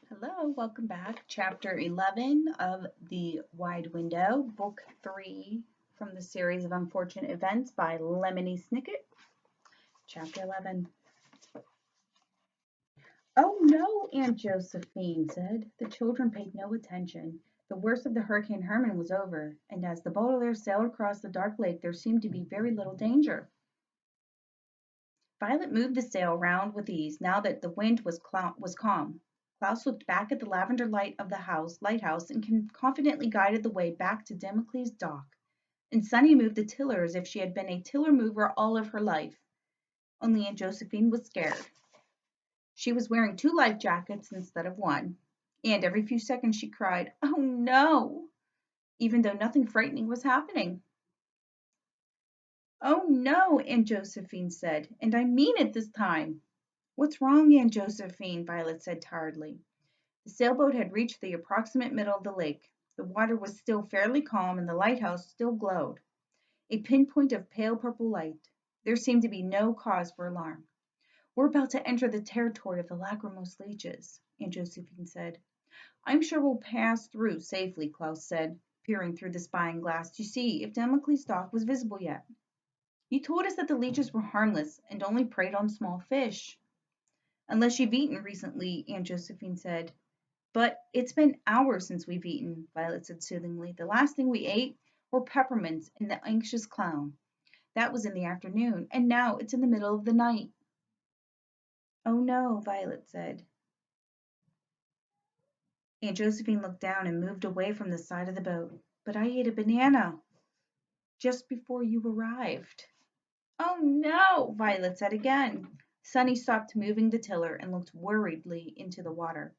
Hello, welcome back. Chapter 11 of The Wide Window, Book 3 from the series of Unfortunate Events by Lemony Snicket. Chapter 11. Oh no, Aunt Josephine said. The children paid no attention. The worst of the Hurricane Herman was over, and as the boaters sailed across the dark lake, there seemed to be very little danger. Violet moved the sail round with ease now that the wind was calm. Klaus looked back at the lavender light of the lighthouse and confidently guided the way back to Damocles dock. And Sunny moved the tiller as if she had been a tiller mover all of her life. Only Aunt Josephine was scared. She was wearing 2 life jackets instead of 1, and every few seconds she cried, "Oh no!" even though nothing frightening was happening. "Oh no," Aunt Josephine said, "and I mean it this time." "What's wrong, Aunt Josephine?" Violet said tiredly. The sailboat had reached the approximate middle of the lake. The water was still fairly calm and the lighthouse still glowed, a pinpoint of pale purple light. There seemed to be no cause for alarm. "We're about to enter the territory of the lachrymose leeches," Aunt Josephine said. "I'm sure we'll pass through safely," Klaus said, peering through the spying glass to see if Damocles dock was visible yet. "You told us that the leeches were harmless and only preyed on small fish." "Unless you've eaten recently," Aunt Josephine said. "But it's been hours since we've eaten," Violet said soothingly. "The last thing we ate were peppermints and the anxious clown. That was in the afternoon, and now it's in the middle of the night." "Oh no," Violet said. Aunt Josephine looked down and moved away from the side of the boat. "But I ate a banana just before you arrived." "Oh no," Violet said again. Sunny stopped moving the tiller and looked worriedly into the water.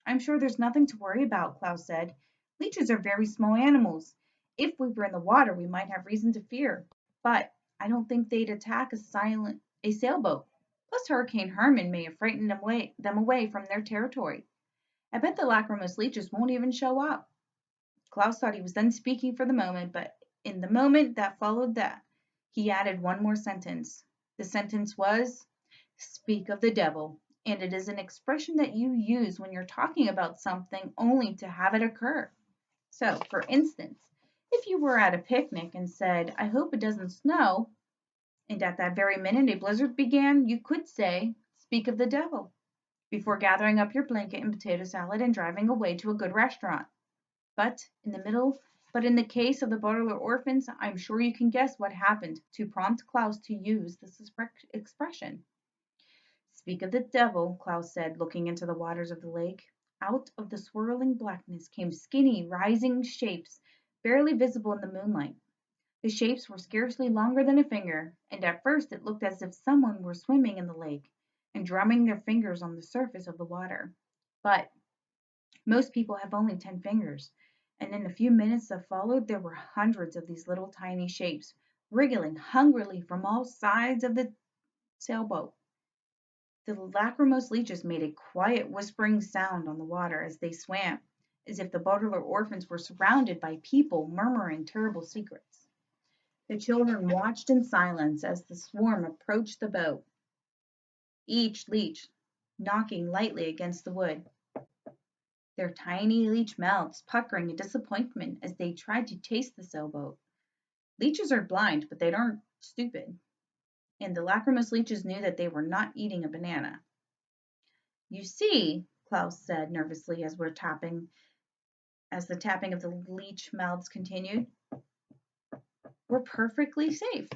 "I'm sure there's nothing to worry about," Klaus said. "Leeches are very small animals. If we were in the water, we might have reason to fear. But I don't think they'd attack a sailboat. Plus, Hurricane Herman may have frightened them away from their territory. I bet the lachrymose leeches won't even show up." Klaus thought he was done speaking for the moment, but in the moment that followed that, he added one more sentence. The sentence was, "Speak of the devil," and it is an expression that you use when you're talking about something only to have it occur. So, for instance, if you were at a picnic and said, "I hope it doesn't snow," and at that very minute a blizzard began, you could say, "Speak of the devil," before gathering up your blanket and potato salad and driving away to a good restaurant. But in the case of the Butler orphans, I'm sure you can guess what happened to prompt Klaus to use this expression. "Speak of the devil," Klaus said, looking into the waters of the lake. Out of the swirling blackness came skinny, rising shapes, barely visible in the moonlight. The shapes were scarcely longer than a finger, and at first it looked as if someone were swimming in the lake and drumming their fingers on the surface of the water. But most people have only 10 fingers, and in the few minutes that followed there were hundreds of these little tiny shapes, wriggling hungrily from all sides of the sailboat. The lachrymose leeches made a quiet whispering sound on the water as they swam, as if the Baudelaire orphans were surrounded by people murmuring terrible secrets. The children watched in silence as the swarm approached the boat, each leech knocking lightly against the wood, their tiny leech mouths puckering in disappointment as they tried to taste the sailboat. Leeches are blind, but they aren't stupid, and the lachrymose leeches knew that they were not eating a banana. "You see," Klaus said nervously as the tapping of the leech mouths continued, "we're perfectly safe."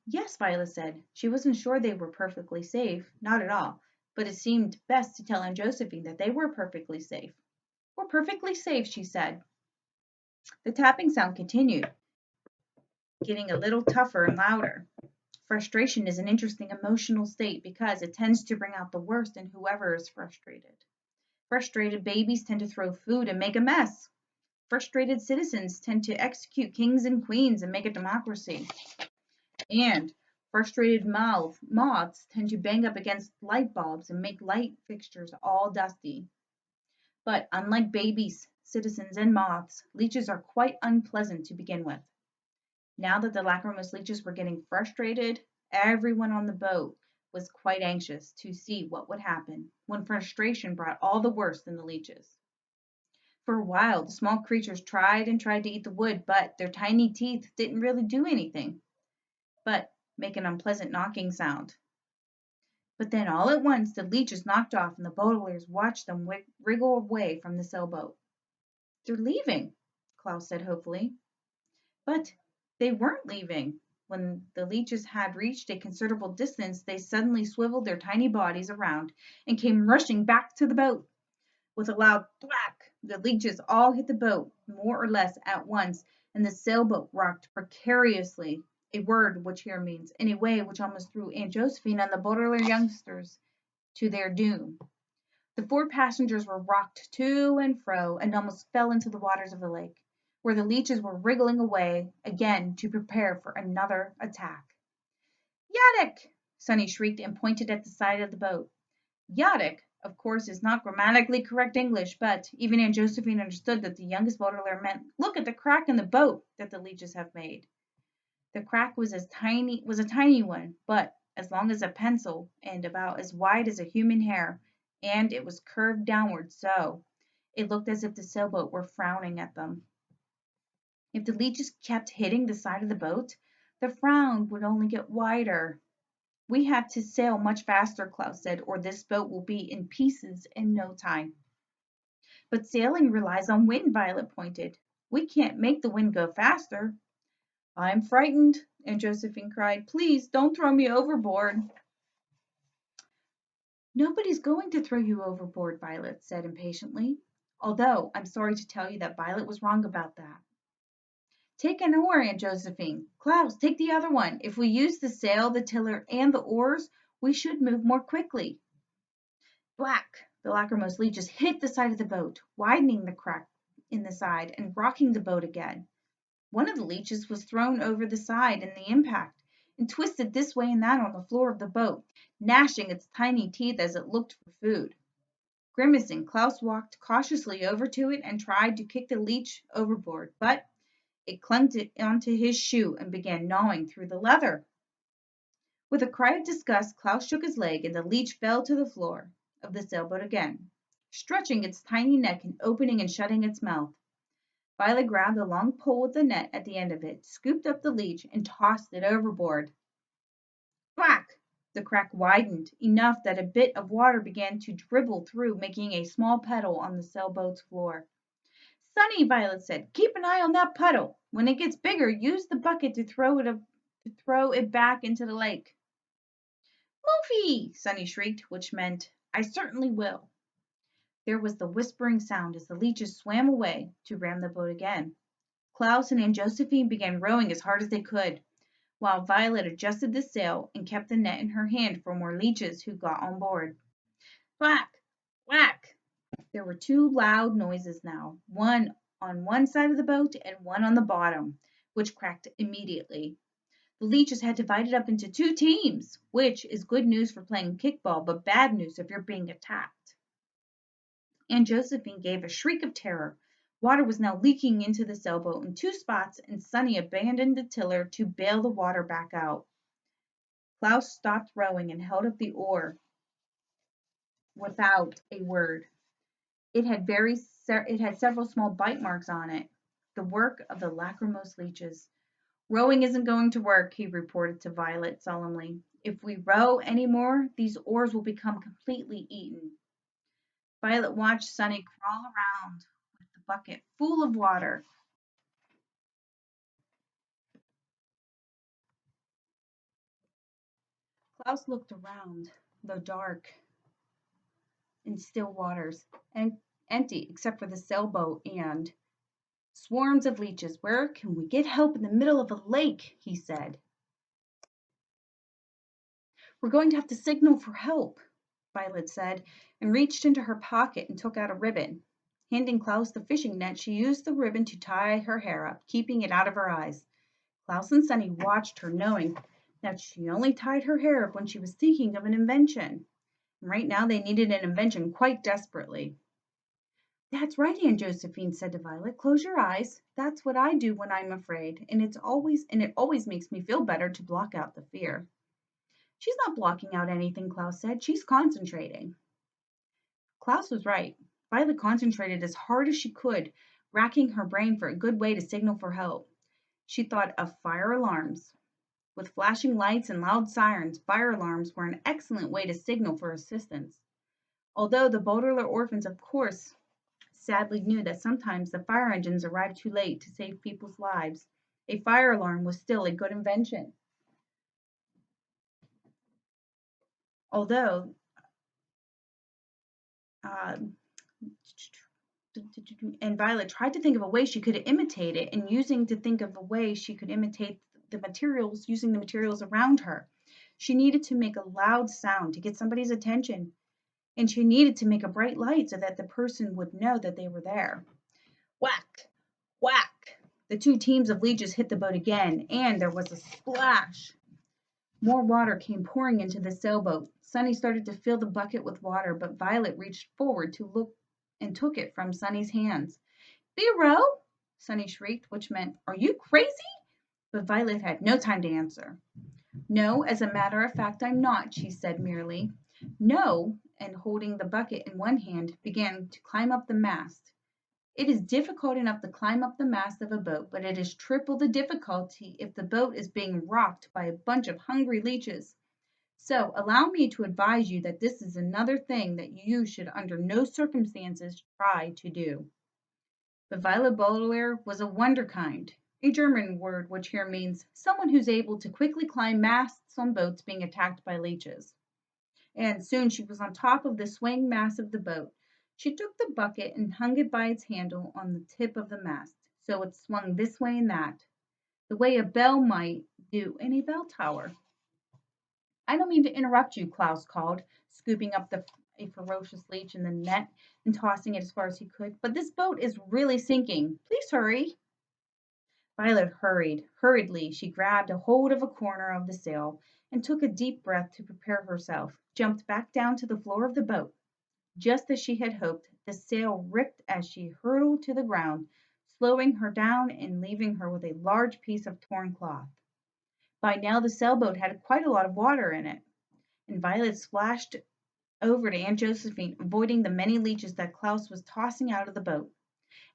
"Yes," Violet said. She wasn't sure they were perfectly safe, not at all, but it seemed best to tell Aunt Josephine that they were perfectly safe. "We're perfectly safe," she said. The tapping sound continued, getting a little tougher and louder. Frustration is an interesting emotional state because it tends to bring out the worst in whoever is frustrated. Frustrated babies tend to throw food and make a mess. Frustrated citizens tend to execute kings and queens and make a democracy. And frustrated moths tend to bang up against light bulbs and make light fixtures all dusty. But unlike babies, citizens, and moths, leeches are quite unpleasant to begin with. Now that the lachrymose leeches were getting frustrated, everyone on the boat was quite anxious to see what would happen when frustration brought all the worse in the leeches. For a while, the small creatures tried and tried to eat the wood, but their tiny teeth didn't really do anything but make an unpleasant knocking sound. But then all at once the leeches knocked off and the boaters watched them wriggle away from the sailboat. They're leaving, Klaus said hopefully. But they weren't leaving. When the leeches had reached a considerable distance, they suddenly swiveled their tiny bodies around and came rushing back to the boat. With a loud thwack, the leeches all hit the boat more or less at once, and the sailboat rocked precariously, a word which here means in a way which almost threw Aunt Josephine and the Boteler youngsters to their doom. The four passengers were rocked to and fro and almost fell into the waters of the lake, where the leeches were wriggling away again to prepare for another attack. Yaddick! Sonny shrieked and pointed at the side of the boat. Yaddick, of course, is not grammatically correct English, but even Aunt Josephine understood that the youngest Baudelaire meant, look at the crack in the boat that the leeches have made. The crack was a tiny one, but as long as a pencil and about as wide as a human hair, and it was curved downward so. It looked as if the sailboat were frowning at them. If the leeches kept hitting the side of the boat, the frown would only get wider. We have to sail much faster, Klaus said, or this boat will be in pieces in no time. But sailing relies on wind, Violet pointed. We can't make the wind go faster. I'm frightened, Aunt Josephine cried. Please don't throw me overboard. Nobody's going to throw you overboard, Violet said impatiently, although I'm sorry to tell you that Violet was wrong about that. Take an oar, Aunt Josephine. Klaus, take the other one. If we use the sail, the tiller, and the oars, we should move more quickly. Black! The lachrymose leeches hit the side of the boat, widening the crack in the side and rocking the boat again. One of the leeches was thrown over the side in the impact and twisted this way and that on the floor of the boat, gnashing its tiny teeth as it looked for food. Grimacing, Klaus walked cautiously over to it and tried to kick the leech overboard, but it clung onto his shoe and began gnawing through the leather. With a cry of disgust, Klaus shook his leg and the leech fell to the floor of the sailboat again, stretching its tiny neck and opening and shutting its mouth. Violet grabbed a long pole with a net at the end of it, scooped up the leech, and tossed it overboard. Whack! The crack widened enough that a bit of water began to dribble through, making a small puddle on the sailboat's floor. Sonny, Violet said, keep an eye on that puddle. When it gets bigger, use the bucket to throw it back into the lake. Moofy! Sonny shrieked, which meant, I certainly will. There was the whispering sound as the leeches swam away to ram the boat again. Klaus and Aunt Josephine began rowing as hard as they could, while Violet adjusted the sail and kept the net in her hand for more leeches who got on board. Whack! Whack! There were two loud noises now, one on one side of the boat and one on the bottom, which cracked immediately. The leeches had divided up into two teams, which is good news for playing kickball, but bad news if you're being attacked. Aunt Josephine gave a shriek of terror. Water was now leaking into the sailboat in two spots, and Sonny abandoned the tiller to bail the water back out. Klaus stopped rowing and held up the oar without a word. It had several small bite marks on it, the work of the lachrymose leeches. Rowing isn't going to work, he reported to Violet solemnly. If we row any more, these oars will become completely eaten. Violet watched Sonny crawl around with the bucket full of water. Klaus looked around the dark and still waters, and empty except for the sailboat and swarms of leeches. Where can we get help in the middle of a lake? He said. We're going to have to signal for help, Violet said, and reached into her pocket and took out a ribbon. Handing Klaus the fishing net, she used the ribbon to tie her hair up, keeping it out of her eyes. Klaus and Sonny watched her, knowing that she only tied her hair up when she was thinking of an invention. And right now they needed an invention quite desperately. That's right, Aunt Josephine said to Violet. Close your eyes. That's what I do when I'm afraid, and it always makes me feel better to block out the fear. She's not blocking out anything, Klaus said. She's concentrating. Klaus was right. Violet concentrated as hard as she could, racking her brain for a good way to signal for help. She thought of fire alarms. With flashing lights and loud sirens, fire alarms were an excellent way to signal for assistance. Although the Boulder orphans, of course, sadly knew that sometimes the fire engines arrived too late to save people's lives, a fire alarm was still a good invention. Although, uh, and Violet tried to think of a way she could imitate it, and using to think of a way she could imitate the materials, using the materials around her. She needed to make a loud sound to get somebody's attention, and she needed to make a bright light so that the person would know that they were there. Whack! Whack! The two teams of leeches hit the boat again, and there was a splash. More water came pouring into the sailboat. Sunny started to fill the bucket with water, but Violet reached forward to look and took it from Sunny's hands. Biro! Sunny shrieked, which meant, Are you crazy? But Violet had no time to answer. No, as a matter of fact, I'm not, she said merely. No, and holding the bucket in one hand, began to climb up the mast. It is difficult enough to climb up the mast of a boat, but it is triple the difficulty if the boat is being rocked by a bunch of hungry leeches. So allow me to advise you that this is another thing that you should under no circumstances try to do. The Violet Baudelaire was a wunderkind, a German word which here means someone who's able to quickly climb masts on boats being attacked by leeches. And soon she was on top of the swaying mast of the boat. She took the bucket and hung it by its handle on the tip of the mast, so it swung this way and that, the way a bell might do in a bell tower. I don't mean to interrupt you, Klaus called, scooping up a ferocious leech in the net and tossing it as far as he could, but this boat is really sinking. Please hurry. Violet hurried. Hurriedly, she grabbed a hold of a corner of the sail and took a deep breath to prepare herself, jumped back down to the floor of the boat. Just as she had hoped, the sail ripped as she hurtled to the ground, slowing her down and leaving her with a large piece of torn cloth. By now the sailboat had quite a lot of water in it, and Violet splashed over to Aunt Josephine, avoiding the many leeches that Klaus was tossing out of the boat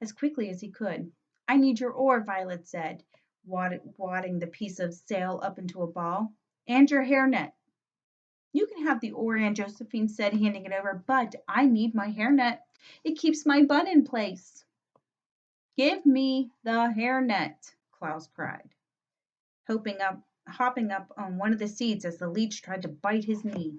as quickly as he could. I need your oar, Violet said, wadding the piece of sail up into a ball, and your hairnet. You can have the oar, Aunt Josephine said, handing it over, but I need my hairnet. It keeps my bun in place. Give me the hairnet, Klaus cried, hopping up on one of the seats as the leech tried to bite his knee.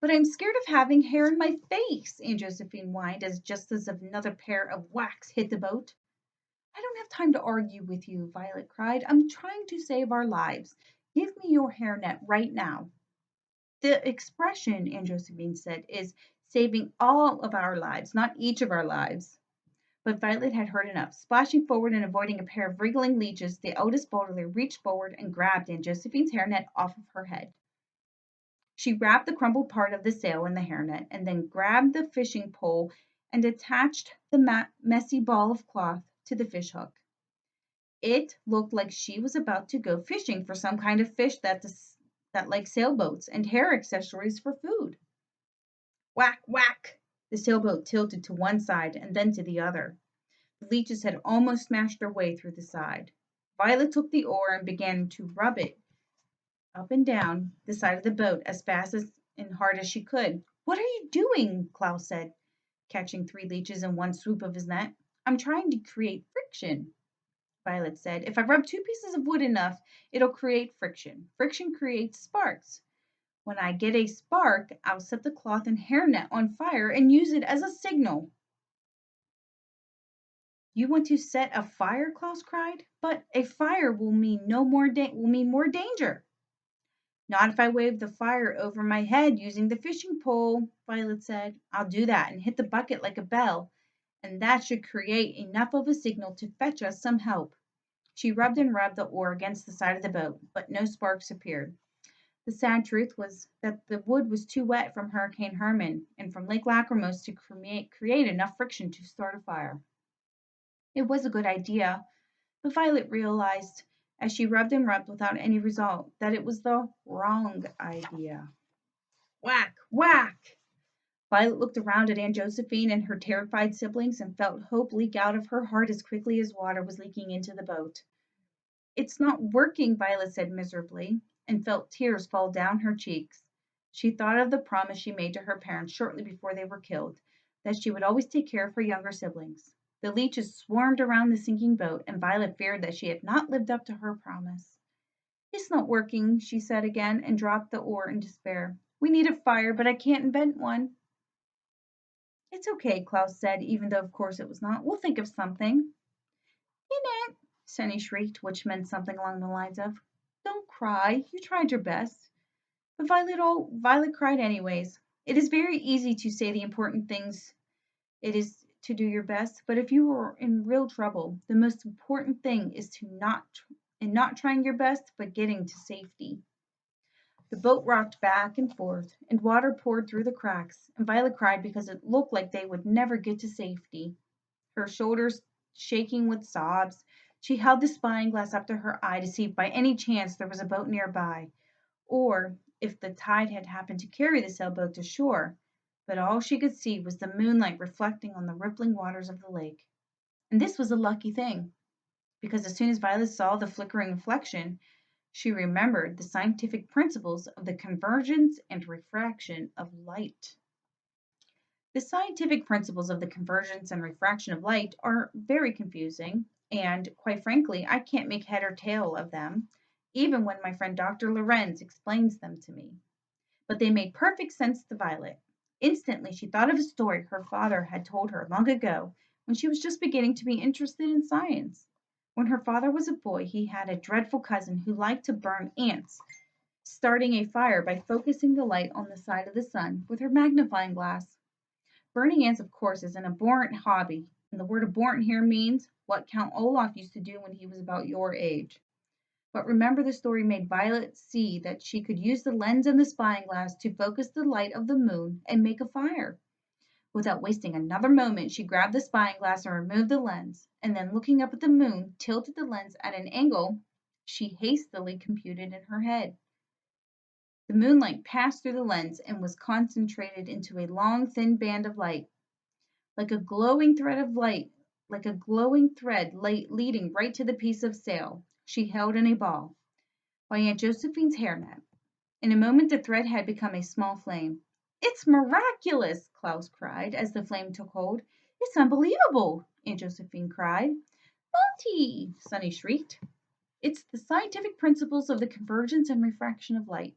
But I'm scared of having hair in my face, Aunt Josephine whined, just as another pair of whacks hit the boat. I don't have time to argue with you, Violet cried. I'm trying to save our lives. Give me your hairnet right now. The expression, Aunt Josephine said, is saving all of our lives, not each of our lives. But Violet had heard enough. Splashing forward and avoiding a pair of wriggling leeches, the eldest Baudelaire reached forward and grabbed Aunt Josephine's hairnet off of her head. She wrapped the crumpled part of the sail in the hairnet and then grabbed the fishing pole and attached the messy ball of cloth to the fish hook. It looked like she was about to go fishing for some kind of fish that likes sailboats and hair accessories for food. Whack, whack! The sailboat tilted to one side and then to the other. The leeches had almost smashed their way through the side. Violet took the oar and began to rub it up and down the side of the boat as fast and hard as she could. What are you doing? Klaus said, catching 3 leeches in one swoop of his net. I'm trying to create friction, Violet said. If I rub 2 pieces of wood enough, it'll create friction. Friction creates sparks. When I get a spark, I'll set the cloth and hairnet on fire and use it as a signal. You want to set a fire? Klaus cried. But a fire will mean more danger. Not if I wave the fire over my head using the fishing pole, Violet said. I'll do that and hit the bucket like a bell, and that should create enough of a signal to fetch us some help. She rubbed and rubbed the oar against the side of the boat, but no sparks appeared. The sad truth was that the wood was too wet from Hurricane Herman and from Lake Lacrymose to create enough friction to start a fire. It was a good idea, but Violet realized as she rubbed and rubbed without any result, that it was the wrong idea. Whack, whack! Violet looked around at Aunt Josephine and her terrified siblings and felt hope leak out of her heart as quickly as water was leaking into the boat. It's not working, Violet said miserably, and felt tears fall down her cheeks. She thought of the promise she made to her parents shortly before they were killed, that she would always take care of her younger siblings. The leeches swarmed around the sinking boat, and Violet feared that she had not lived up to her promise. It's not working, she said again, and dropped the oar in despair. We need a fire, but I can't invent one. It's okay, Klaus said, even though of course it was not. We'll think of something. Innit? Sunny shrieked, which meant something along the lines of, Don't cry, you tried your best. But Violet cried anyways. It is very easy to say the important things it is to do your best, but if you are in real trouble, the most important thing is to not trying your best, but getting to safety. The boat rocked back and forth, and water poured through the cracks, and Violet cried because it looked like they would never get to safety. Her shoulders shaking with sobs, she held the spying glass up to her eye to see if by any chance there was a boat nearby, or if the tide had happened to carry the sailboat to shore, but all she could see was the moonlight reflecting on the rippling waters of the lake. And this was a lucky thing, because as soon as Violet saw the flickering reflection, she remembered the scientific principles of the convergence and refraction of light. The scientific principles of the convergence and refraction of light are very confusing, and quite frankly, I can't make head or tail of them, even when my friend Dr. Lorenz explains them to me. But they made perfect sense to Violet. Instantly, she thought of a story her father had told her long ago when she was just beginning to be interested in science. When her father was a boy, he had a dreadful cousin who liked to burn ants, starting a fire by focusing the light on the side of the sun with her magnifying glass. Burning ants, of course, is an abhorrent hobby, and the word abhorrent here means what Count Olaf used to do when he was about your age. But remember, the story made Violet see that she could use the lens and the spying glass to focus the light of the moon and make a fire. Without wasting another moment, she grabbed the spying glass and removed the lens, and then looking up at the moon, tilted the lens at an angle she hastily computed in her head. The moonlight passed through the lens and was concentrated into a long, thin band of light, like a glowing thread of light, like a glowing thread leading right to the piece of sail she held in a ball by Aunt Josephine's hairnet. In a moment the thread had become a small flame. It's miraculous, Klaus cried as the flame took hold. It's unbelievable, Aunt Josephine cried. Monty, Sunny shrieked. It's the scientific principles of the convergence and refraction of light,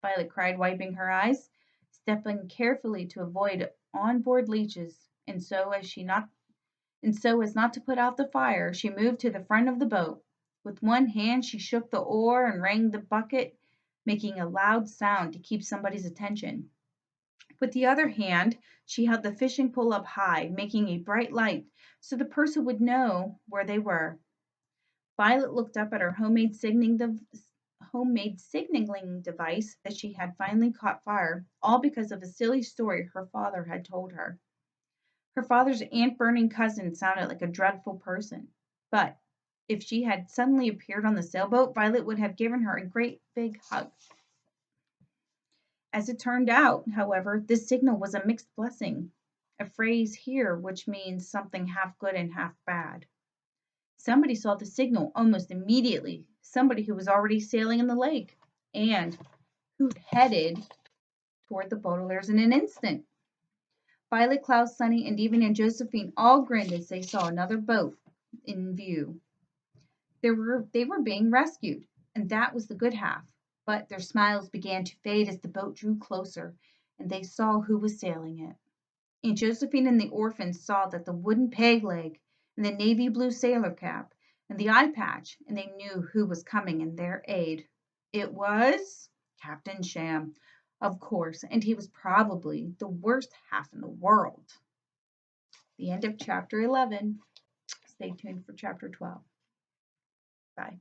Violet cried, wiping her eyes, stepping carefully to avoid on-board leeches, and so as not to put out the fire, she moved to the front of the boat. With one hand she shook the oar and rang the bucket, making a loud sound to keep somebody's attention. With the other hand she held the fishing pole up high, making a bright light so the person would know where they were. Violet looked up at her homemade signaling device that she had finally caught fire, all because of a silly story her father had told her. Her father's ant-burning cousin sounded like a dreadful person, but if she had suddenly appeared on the sailboat, Violet would have given her a great big hug. As it turned out, however, this signal was a mixed blessing, a phrase here which means something half good and half bad. Somebody saw the signal almost immediately, somebody who was already sailing in the lake, and who headed toward the Baudelaires in an instant. Violet, Klaus, Sunny, and even Aunt Josephine all grinned as they saw another boat in view. They were being rescued, and that was the good half. But their smiles began to fade as the boat drew closer, and they saw who was sailing it. Aunt Josephine and the orphans saw that the wooden peg leg, and the navy blue sailor cap, and the eye patch, and they knew who was coming in their aid. It was Captain Sham, of course, and he was probably the worst half in the world. The end of chapter 11. Stay tuned for chapter 12. Bye.